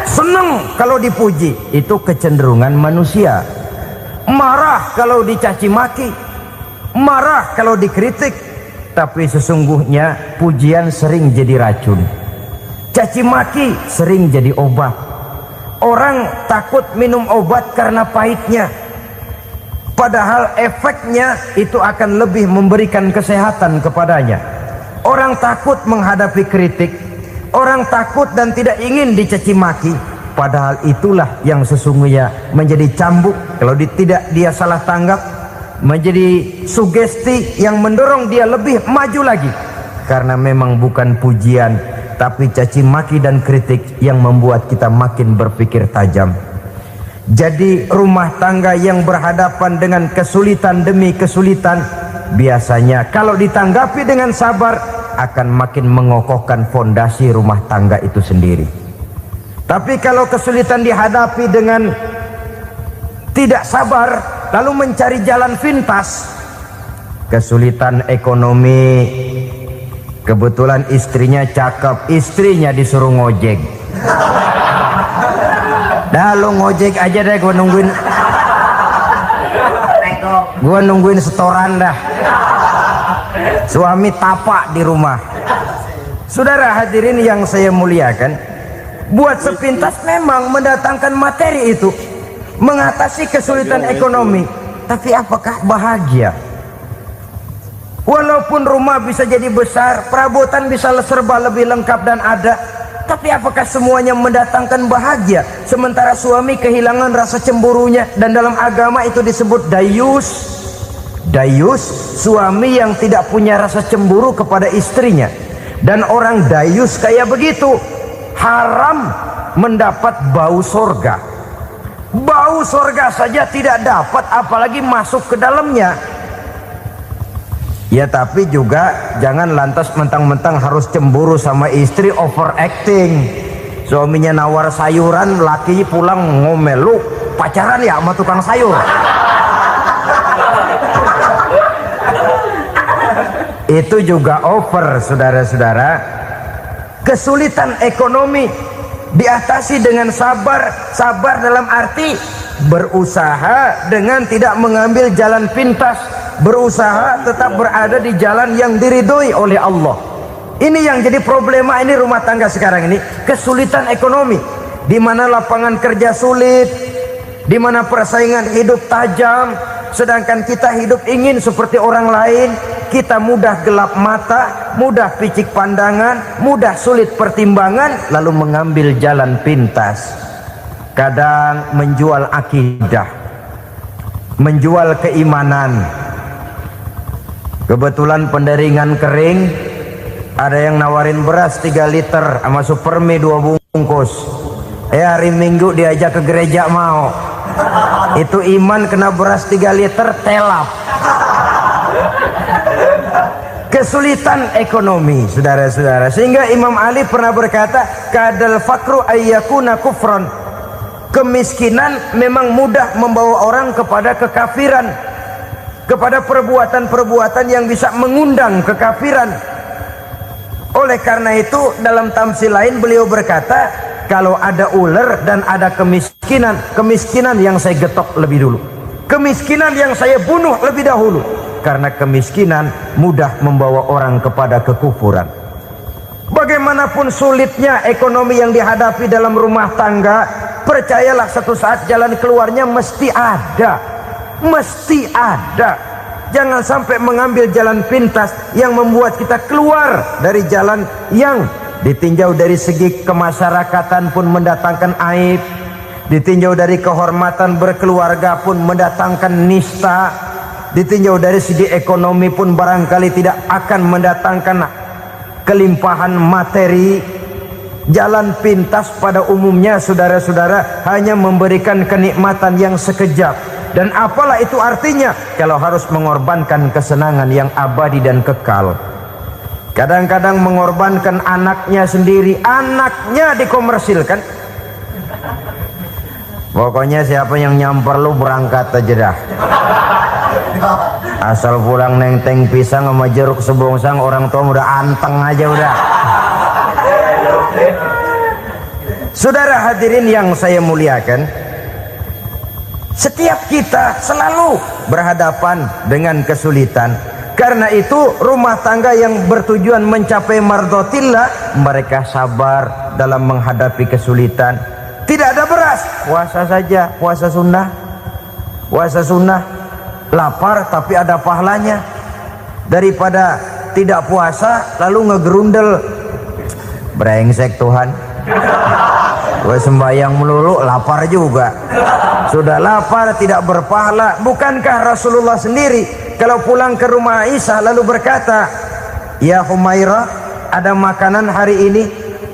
Senang kalau dipuji. Itu kecenderungan manusia. Marah kalau dicaci maki, marah kalau dikritik. Tapi sesungguhnya pujian sering jadi racun, caci maki sering jadi obat. Orang takut minum obat karena pahitnya, padahal efeknya itu akan lebih memberikan kesehatan kepadanya. Orang takut menghadapi kritik, orang takut dan tidak ingin dicaci maki, padahal itulah yang sesungguhnya menjadi cambuk kalau tidak dia salah tanggap, menjadi sugesti yang mendorong dia lebih maju lagi. Karena memang bukan pujian, tapi caci maki dan kritik yang membuat kita makin berpikir tajam. Jadi rumah tangga yang berhadapan dengan kesulitan demi kesulitan, biasanya kalau ditanggapi dengan sabar akan makin mengokohkan fondasi rumah tangga itu sendiri. Tapi kalau kesulitan dihadapi dengan tidak sabar, lalu mencari jalan pintas, kesulitan ekonomi, kebetulan istrinya cakep, istrinya disuruh ngojek. Dah lu ngojek aja deh, gua nungguin setoran dah. Suami tapak di rumah. Saudara hadirin yang saya muliakan, buat sepintas memang mendatangkan materi itu, mengatasi kesulitan ekonomi, tapi apakah bahagia? Walaupun rumah bisa jadi besar, perabotan bisa serba lebih lengkap dan ada, tapi apakah semuanya mendatangkan bahagia? Sementara suami kehilangan rasa cemburunya, dan dalam agama itu disebut dayus. Dayus, suami yang tidak punya rasa cemburu kepada istrinya. Dan orang dayus kayak begitu haram mendapat bau sorga. Bau sorga saja tidak dapat, apalagi masuk ke dalamnya. Ya tapi juga jangan lantas mentang-mentang harus cemburu sama istri, overacting. Suaminya nawar sayuran, laki pulang ngomel, lu pacaran ya sama tukang sayur. Itu juga over, saudara-saudara. Kesulitan ekonomi diatasi dengan sabar. Sabar dalam arti berusaha dengan tidak mengambil jalan pintas, berusaha tetap berada di jalan yang diridhoi oleh Allah. Ini yang jadi problema ini rumah tangga sekarang ini, kesulitan ekonomi, di mana lapangan kerja sulit, di mana persaingan hidup tajam, sedangkan kita hidup ingin seperti orang lain. Kita mudah gelap mata, mudah picik pandangan, mudah sulit pertimbangan, lalu mengambil jalan pintas. Kadang menjual akidah, menjual keimanan. Kebetulan penderingan kering, ada yang nawarin beras 3 liter sama supermi 2 bungkus. Hari Minggu diajak ke gereja mau. Itu iman kena beras 3 liter telap. Kesulitan ekonomi, saudara-saudara, sehingga Imam Ali pernah berkata, kadal fakru ayyakuna kufron. Kemiskinan memang mudah membawa orang kepada kekafiran, kepada perbuatan-perbuatan yang bisa mengundang kekafiran. Oleh karena itu dalam tamsil lain beliau berkata, kalau ada ular dan ada kemiskinan, kemiskinan yang saya getok lebih dulu, kemiskinan yang saya bunuh lebih dahulu. Karena kemiskinan mudah membawa orang kepada kekufuran. Bagaimanapun sulitnya ekonomi yang dihadapi dalam rumah tangga, percayalah satu saat jalan keluarnya mesti ada. Mesti ada. Jangan sampai mengambil jalan pintas yang membuat kita keluar dari jalan yang ditinjau dari segi kemasyarakatan pun mendatangkan aib, ditinjau dari kehormatan berkeluarga pun mendatangkan nista, ditinjau dari segi ekonomi pun barangkali tidak akan mendatangkan kelimpahan materi. Jalan pintas pada umumnya, saudara-saudara, hanya memberikan kenikmatan yang sekejap. Dan apalah itu artinya kalau harus mengorbankan kesenangan yang abadi dan kekal. Kadang-kadang mengorbankan anaknya sendiri, anaknya dikomersilkan. Pokoknya siapa yang nyamper lu berangkat aja dah. Asal pulang nenteng pisang sama jeruk sebongsang, orang tua udah anteng aja udah. Saudara hadirin yang saya muliakan, setiap kita selalu berhadapan dengan kesulitan. Karena itu rumah tangga yang bertujuan mencapai mardhatillah, mereka sabar dalam menghadapi kesulitan. Tidak ada beras, puasa saja, puasa sunnah. Puasa sunnah, lapar tapi ada pahalanya, daripada tidak puasa lalu ngegerundel. Brengsek Tuhan, gue sembahyang melulu lapar juga. Sudah lapar tidak berpahala. Bukankah Rasulullah sendiri kalau pulang ke rumah Aisyah lalu berkata, ya Humairah, ada makanan hari ini?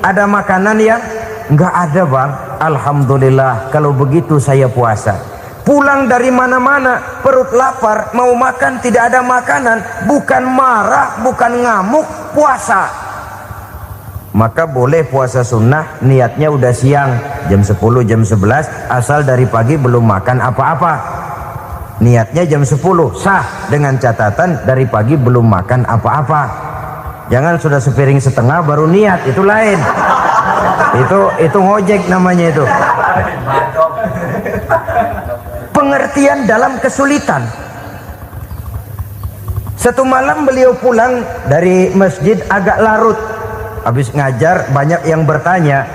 Ada makanan yang enggak ada bang. Alhamdulillah, kalau begitu saya puasa. Pulang dari mana-mana perut lapar, mau makan tidak ada makanan, bukan marah, bukan ngamuk, puasa. Maka boleh puasa sunnah, niatnya udah siang, jam 10, jam 11, asal dari pagi belum makan apa-apa. Niatnya jam 10, sah, dengan catatan dari pagi belum makan apa-apa. Jangan sudah sepiring setengah baru niat, itu lain. Itu ngojek namanya itu. Pengertian dalam kesulitan. Satu malam beliau pulang dari masjid agak larut. Habis ngajar banyak yang bertanya.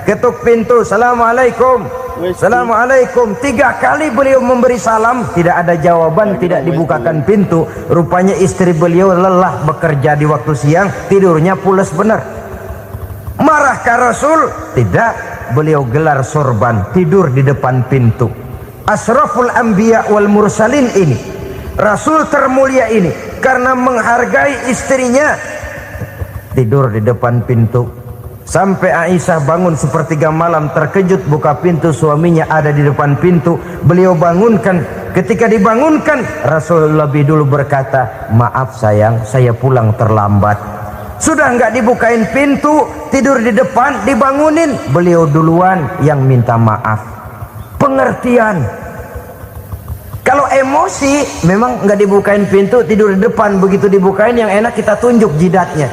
Ketuk pintu, assalamualaikum. Assalamualaikum. 3 kali beliau memberi salam, tidak ada jawaban, tidak dibukakan pintu. Rupanya istri beliau lelah bekerja di waktu siang, tidurnya pules benar. Marahkah Rasul? Tidak. Beliau gelar sorban, tidur di depan pintu. Asraful anbiya wal mursalin ini, Rasul termulia ini, karena menghargai istrinya, tidur di depan pintu. Sampai Aisyah bangun sepertiga malam, terkejut buka pintu, suaminya ada di depan pintu. Beliau bangunkan. Ketika dibangunkan, Rasul lebih dulu berkata, maaf sayang, saya pulang terlambat. Sudah nggak dibukain pintu, tidur di depan, dibangunin, beliau duluan yang minta maaf. Pengertian. Kalau emosi, memang nggak dibukain pintu, tidur di depan. Begitu dibukain, yang enak kita tunjuk jidatnya.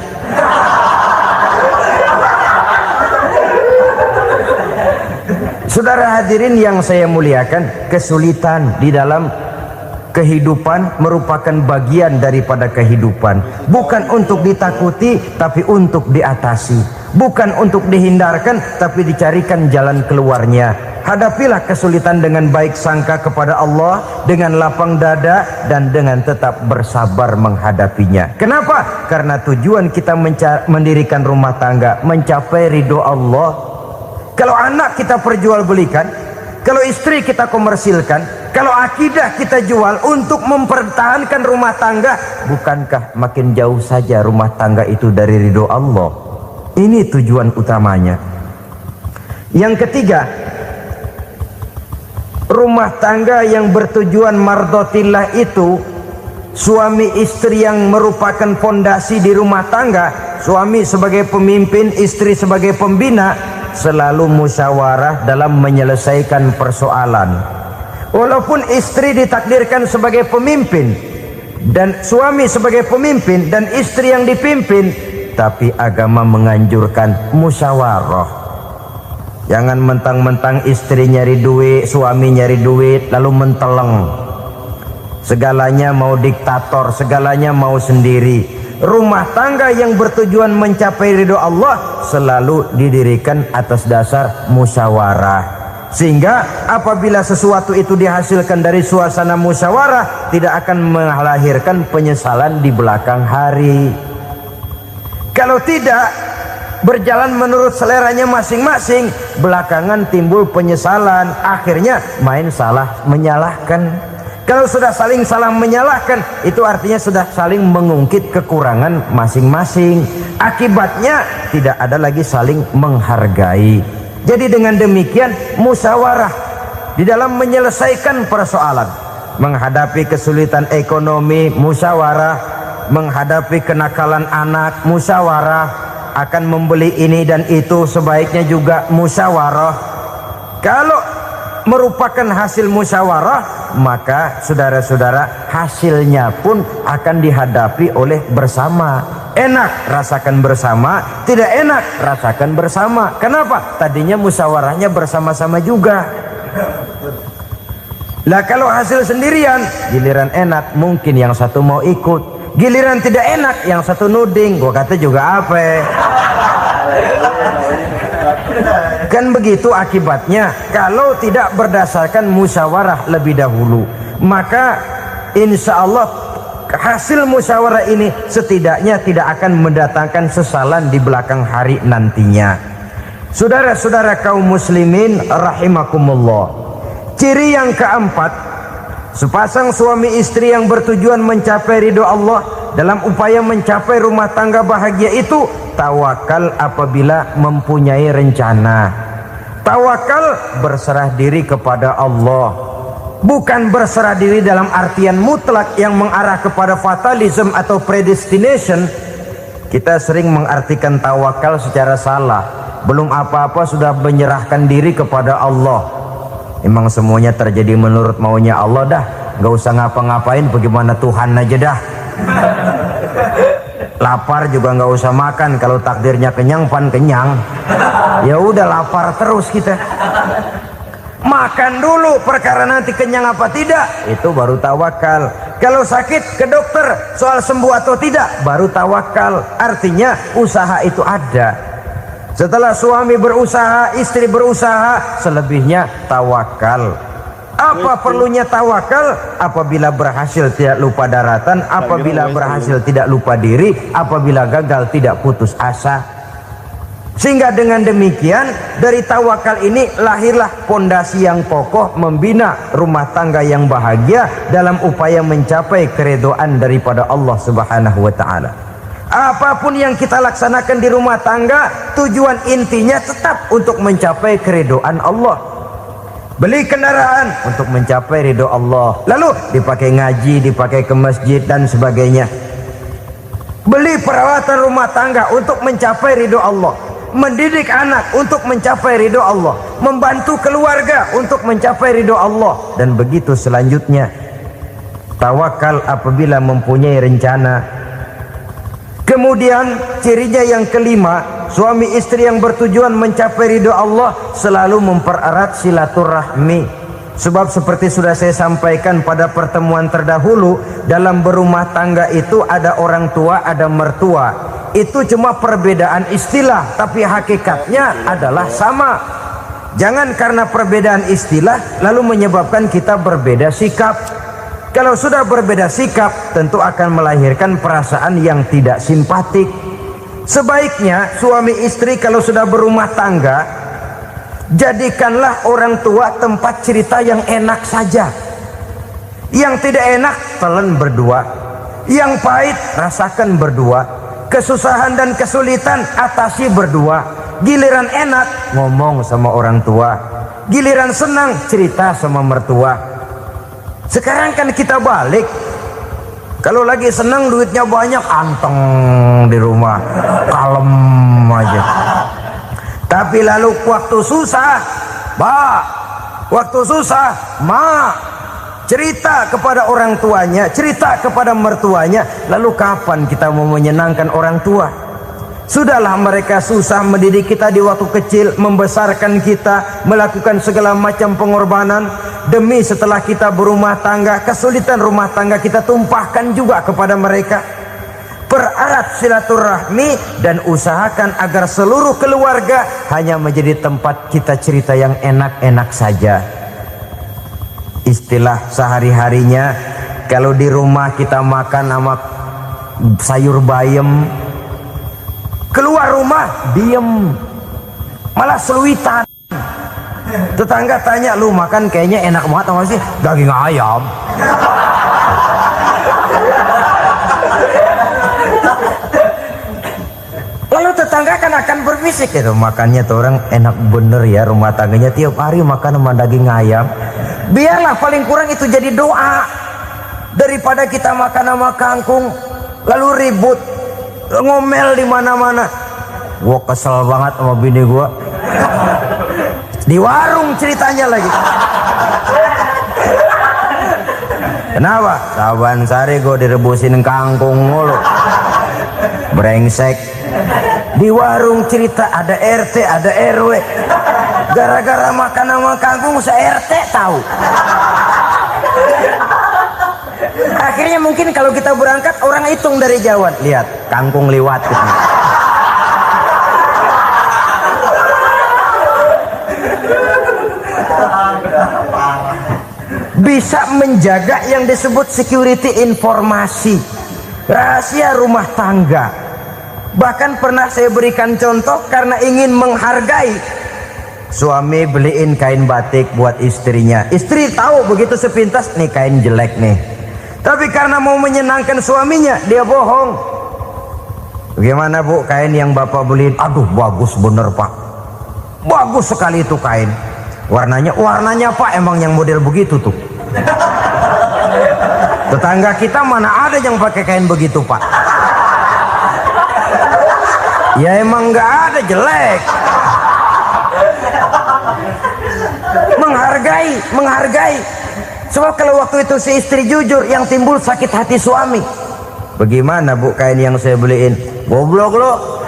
Saudara hadirin yang saya muliakan, kesulitan di dalam kehidupan merupakan bagian daripada kehidupan. Bukan untuk ditakuti, tapi untuk diatasi. Bukan untuk dihindarkan, tapi dicarikan jalan keluarnya. Hadapilah kesulitan dengan baik sangka kepada Allah, dengan lapang dada, dan dengan tetap bersabar menghadapinya. Kenapa? Karena tujuan kita mendirikan rumah tangga, mencapai ridho Allah. Kalau anak kita perjualbelikan, kalau istri kita komersilkan, kalau akidah kita jual untuk mempertahankan rumah tangga, bukankah makin jauh saja rumah tangga itu dari ridho Allah? Ini tujuan utamanya. Yang ketiga, rumah tangga yang bertujuan mardotillah itu, suami istri yang merupakan fondasi di rumah tangga, suami sebagai pemimpin, istri sebagai pembina, selalu musyawarah dalam menyelesaikan persoalan. Walaupun istri ditakdirkan sebagai pemimpin dan suami sebagai pemimpin dan istri yang dipimpin, tapi agama menganjurkan musyawarah. Jangan mentang-mentang istri nyari duit, suami nyari duit, lalu menteleng. Segalanya mau diktator, segalanya mau sendiri. Rumah tangga yang bertujuan mencapai ridho Allah selalu didirikan atas dasar musyawarah. Sehingga apabila sesuatu itu dihasilkan dari suasana musyawarah, tidak akan melahirkan penyesalan di belakang hari. Kalau tidak, berjalan menurut seleranya masing-masing, belakangan timbul penyesalan, akhirnya main salah menyalahkan. Kalau sudah saling salah menyalahkan, itu artinya sudah saling mengungkit kekurangan masing-masing. Akibatnya tidak ada lagi saling menghargai. Jadi dengan demikian musyawarah di dalam menyelesaikan persoalan. Menghadapi kesulitan ekonomi, musyawarah. Menghadapi kenakalan anak, musyawarah. Akan membeli ini dan itu, sebaiknya juga musyawarah. Kalau merupakan hasil musyawarah, maka saudara-saudara, hasilnya pun akan dihadapi oleh bersama. Enak rasakan bersama, tidak enak rasakan bersama. Kenapa? Tadinya musyawarahnya bersama-sama juga. Lah kalau hasil sendirian, giliran enak mungkin yang satu mau ikut, giliran tidak enak yang satu nuding. Gua kata juga apa? Kan begitu akibatnya kalau tidak berdasarkan musyawarah lebih dahulu. Maka insya Allah hasil musyawarah ini setidaknya tidak akan mendatangkan sesalan di belakang hari nantinya. Saudara-saudara kaum muslimin rahimakumullah, ciri yang keempat, sepasang suami istri yang bertujuan mencapai ridho Allah dalam upaya mencapai rumah tangga bahagia itu tawakal apabila mempunyai rencana. Tawakal berserah diri kepada Allah, bukan berserah diri dalam artian mutlak yang mengarah kepada fatalism atau predestination. Kita sering mengartikan tawakal secara salah. Belum apa-apa sudah menyerahkan diri kepada Allah. Emang semuanya terjadi menurut maunya Allah dah, gak usah ngapa-ngapain, bagaimana Tuhan aja dah. Lapar juga nggak usah makan, kalau takdirnya kenyang pan kenyang. Ya udah lapar terus kita. Makan dulu, perkara nanti kenyang apa tidak itu baru tawakal. Kalau sakit ke dokter, soal sembuh atau tidak baru tawakal. Artinya usaha itu ada. Setelah suami berusaha, istri berusaha, selebihnya tawakal. Apa perlunya tawakal? Apabila berhasil tidak lupa daratan, apabila berhasil tidak lupa diri, apabila gagal tidak putus asa. Sehingga dengan demikian dari tawakal ini lahirlah pondasi yang kokoh membina rumah tangga yang bahagia dalam upaya mencapai keridhaan daripada Allah Subhanahu wa taala. Apapun yang kita laksanakan di rumah tangga, tujuan intinya tetap untuk mencapai keridhaan Allah. Beli kendaraan untuk mencapai ridho Allah, lalu dipakai ngaji, dipakai ke masjid dan sebagainya. Beli peralatan rumah tangga untuk mencapai ridho Allah. Mendidik anak untuk mencapai ridho Allah. Membantu keluarga untuk mencapai ridho Allah. Dan begitu selanjutnya. Tawakal apabila mempunyai rencana. Kemudian cirinya yang kelima, suami istri yang bertujuan mencapai ridho Allah selalu mempererat silaturahmi. Sebab seperti sudah saya sampaikan pada pertemuan terdahulu, dalam berumah tangga itu ada orang tua, ada mertua. Itu cuma perbedaan istilah, tapi hakikatnya adalah sama. Jangan karena perbedaan istilah lalu menyebabkan kita berbeda sikap. Kalau sudah berbeda sikap, tentu akan melahirkan perasaan yang tidak simpatik. Sebaiknya suami istri kalau sudah berumah tangga, jadikanlah orang tua tempat cerita yang enak saja. Yang tidak enak telan berdua, yang pahit rasakan berdua, kesusahan dan kesulitan atasi berdua. Giliran enak ngomong sama orang tua, giliran senang cerita sama mertua. Sekarang kan kita balik, kalau lagi senang duitnya banyak, anteng di rumah, kalem aja. Tapi lalu waktu susah, waktu susah, cerita kepada orang tuanya, cerita kepada mertuanya. Lalu kapan kita mau menyenangkan orang tua? Sudahlah mereka susah mendidik kita di waktu kecil, membesarkan kita, melakukan segala macam pengorbanan. Demi setelah kita berumah tangga, kesulitan rumah tangga kita tumpahkan juga kepada mereka. Pererat silaturahmi dan usahakan agar seluruh keluarga hanya menjadi tempat kita cerita yang enak-enak saja. Istilah sehari-harinya, kalau di rumah kita makan sama sayur bayam, keluar rumah diem, malah seluitan. Tetangga tanya, lu makan kayaknya enak banget apa sih? Daging ayam. Lalu tetangga akan berbisik, itu makannya tuh orang enak bener ya, rumah tangganya tiap hari makan sama daging ayam. Biarlah paling kurang itu jadi doa, daripada kita makan sama kangkung lalu ribut ngomel di mana-mana. Gua kesel banget sama bini gua, di warung ceritanya lagi. Kenapa? Saban sari gua direbusin kangkung mulu, brengsek. Di warung cerita ada RT, ada RW. Gara-gara makan sama kangkung se-RT tahu. Akhirnya mungkin kalau kita berangkat orang hitung dari jauhan, lihat kangkung liwat gitu. Bisa menjaga yang disebut security informasi, rahasia rumah tangga. Bahkan pernah saya berikan contoh karena ingin menghargai. Suami beliin kain batik buat istrinya. Istri tahu begitu sepintas, nih kain jelek nih. Tapi karena mau menyenangkan suaminya, dia bohong. Bagaimana bu, kain yang bapak beliin? Aduh bagus bener pak, bagus sekali itu kain. Warnanya pak emang yang model begitu tuh. Tetangga kita mana ada yang pakai kain begitu pak? Ya emang nggak ada, jelek. Menghargai. Sebab kalau waktu itu si istri jujur, yang timbul sakit hati suami. Bagaimana bu kain yang saya beliin? Goblok lo.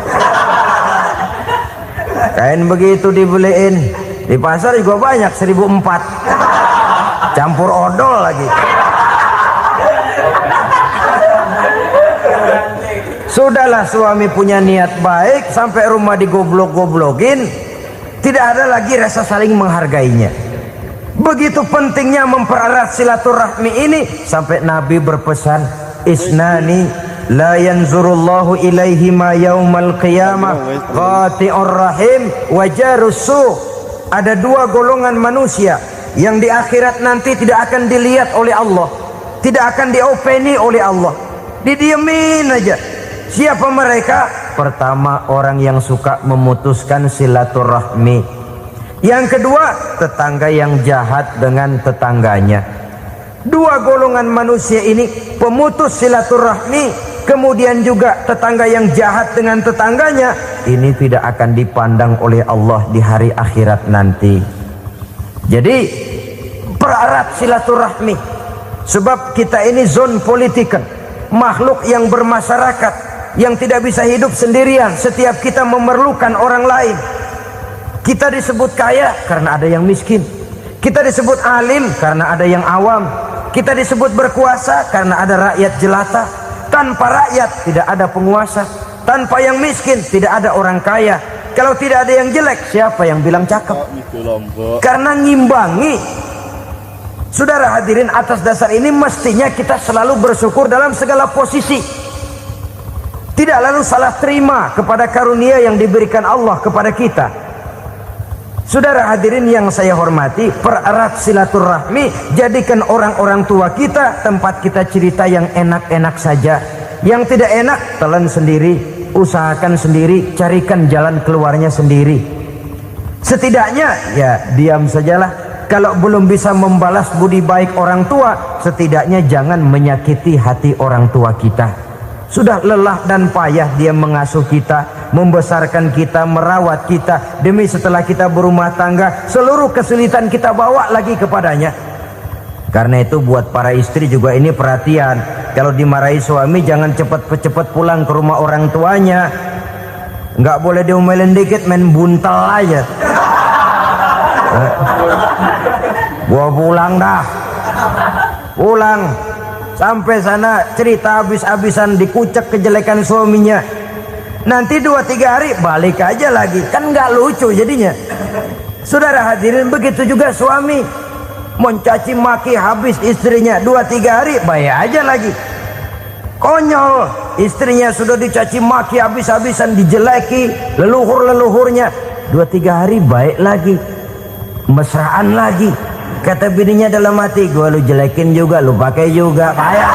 Kain begitu dibeliin di pasar juga banyak 1.400, campur odol lagi. Sudahlah suami punya niat baik, sampai rumah digoblok-goblokin, tidak ada lagi rasa saling menghargainya. Begitu pentingnya mempererat silaturahmi ini, sampai Nabi berpesan, isnani la yanzurullahu ilaihima yaumal qiyamah qati'ur rahim wa jarus su'. Ada dua golongan manusia yang di akhirat nanti tidak akan dilihat oleh Allah, tidak akan diopeni oleh Allah, didiemin aja. Siapa mereka? Pertama, orang yang suka memutuskan silaturahmi. Yang kedua, tetangga yang jahat dengan tetangganya. Dua golongan manusia ini, pemutus silaturahmi, kemudian juga tetangga yang jahat dengan tetangganya, ini tidak akan dipandang oleh Allah di hari akhirat nanti. Jadi pererat silaturahmi, sebab kita ini zon politikan, makhluk yang bermasyarakat, yang tidak bisa hidup sendirian. Setiap kita memerlukan orang lain. Kita disebut kaya karena ada yang miskin, kita disebut alim karena ada yang awam, kita disebut berkuasa karena ada rakyat jelata. Tanpa rakyat tidak ada penguasa, tanpa yang miskin tidak ada orang kaya. Kalau tidak ada yang jelek, siapa yang bilang cakep? Karena ngimbangi. Saudara hadirin, atas dasar ini mestinya kita selalu bersyukur dalam segala posisi, tidak lalu salah terima kepada karunia yang diberikan Allah kepada kita. Saudara hadirin yang saya hormati, pererat silaturahmi, jadikan orang-orang tua kita tempat kita cerita yang enak-enak saja. Yang tidak enak, telan sendiri, usahakan sendiri, carikan jalan keluarnya sendiri. Setidaknya ya diam sajalah. Kalau belum bisa membalas budi baik orang tua, setidaknya jangan menyakiti hati orang tua kita. Sudah lelah dan payah dia mengasuh kita, membesarkan kita, merawat kita, demi setelah kita berumah tangga, seluruh kesulitan kita bawa lagi kepadanya. Karena itu buat para istri juga ini perhatian. Kalau dimarahi suami, jangan cepat-cepat pulang ke rumah orang tuanya. Nggak boleh diomelin dikit, main buntal aja. Gua pulang dah. Pulang. Sampai sana cerita habis-habisan, dikucek kejelekan suaminya. Nanti 2-3 hari balik aja lagi. Kan nggak lucu jadinya. Saudara hadirin, begitu juga suami. Mencaci maki habis istrinya, 2-3 hari bayar aja lagi. Konyol, istrinya sudah dicaci maki habis-habisan, dijeleki leluhur-leluhurnya, 2-3 hari baik lagi, mesraan lagi. Kata bininya dalam hati, gua lu jelekin juga, lu pakai juga, payah.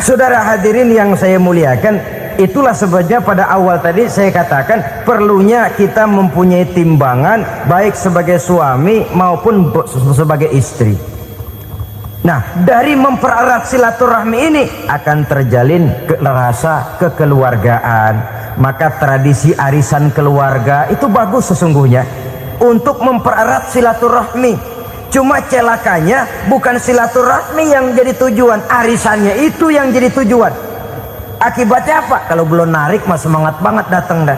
Saudara hadirin yang saya muliakan, itulah sebabnya pada awal tadi saya katakan perlunya kita mempunyai timbangan baik sebagai suami maupun sebagai istri. Nah, dari mempererat silaturahmi ini akan terjalin rasa kekeluargaan. Maka tradisi arisan keluarga itu bagus sesungguhnya untuk mempererat silaturahmi. Cuma celakanya bukan silaturahmi yang jadi tujuan, arisannya itu yang jadi tujuan. Akibatnya apa? Kalau belum narik mah semangat banget datang dah.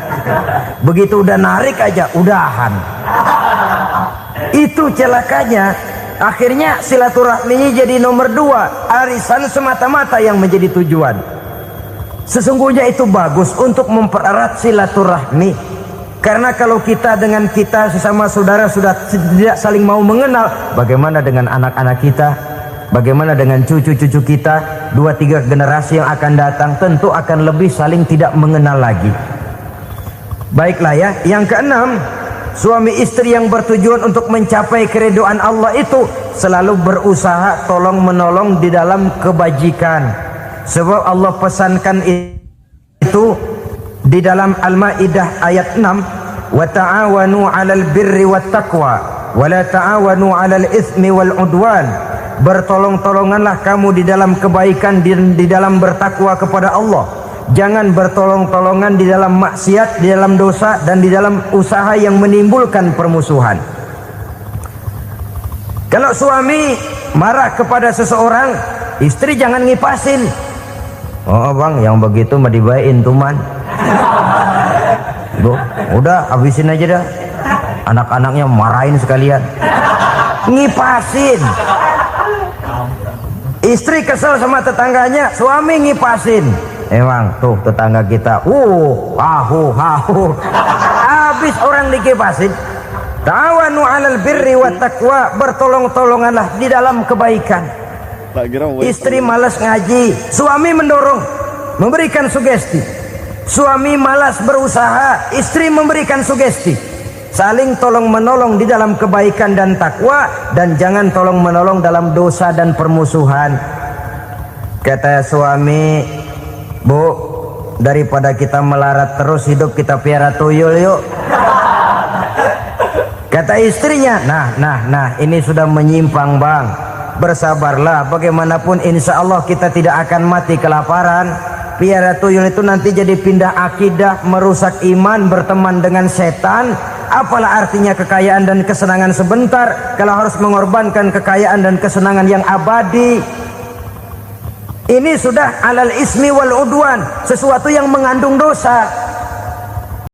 Begitu udah narik aja udahan. Itu celakanya. Akhirnya silaturahminya jadi nomor 2, arisan semata-mata yang menjadi tujuan. Sesungguhnya itu bagus untuk mempererat silaturahmi. Karena kalau kita dengan kita sesama saudara sudah tidak saling mau mengenal, bagaimana dengan anak-anak kita? Bagaimana dengan cucu-cucu kita? 2-3 generasi yang akan datang tentu akan lebih saling tidak mengenal lagi. Baiklah ya, yang keenam, suami istri yang bertujuan untuk mencapai keridhaan Allah itu selalu berusaha tolong menolong di dalam kebajikan. Sebab Allah pesankan itu di dalam Al-Maidah ayat 6, wa ta'awanu 'alal birri wat taqwa wa la ta'awanu 'alal itsmi wal 'udwan. Bertolong-tolonganlah kamu di dalam kebaikan, di dalam bertakwa kepada Allah. Jangan bertolong-tolongan di dalam maksiat, di dalam dosa, dan di dalam usaha yang menimbulkan permusuhan. Kalau suami marah kepada seseorang, istri jangan ngipasin. Oh bang, yang begitu mah dibayain tuman. Udah habisin aja dah. Anak-anaknya marahin sekalian. ngipasin. Istri kesel sama tetangganya, suami ngipasin. Emang tuh tetangga kita, hahu. Habis orang dikipasin. Ta'awanu 'alal birri wat taqwa, bertolong-tolonganlah di dalam kebaikan. Istri malas ngaji, suami mendorong, memberikan sugesti. Suami malas berusaha, istri memberikan sugesti. Saling tolong menolong di dalam kebaikan dan takwa, dan jangan tolong menolong dalam dosa dan permusuhan. Kata suami, Bu, daripada kita melarat terus hidup, kita piara tuyul yuk. Kata istrinya, nah ini sudah menyimpang bang, bersabarlah, bagaimanapun insya Allah kita tidak akan mati kelaparan. Piara tuyul itu nanti jadi pindah akidah, merusak iman, berteman dengan setan. Apalah artinya kekayaan dan kesenangan sebentar kalau harus mengorbankan kekayaan dan kesenangan yang abadi. Ini sudah alal ismi wal udwan, sesuatu yang mengandung dosa.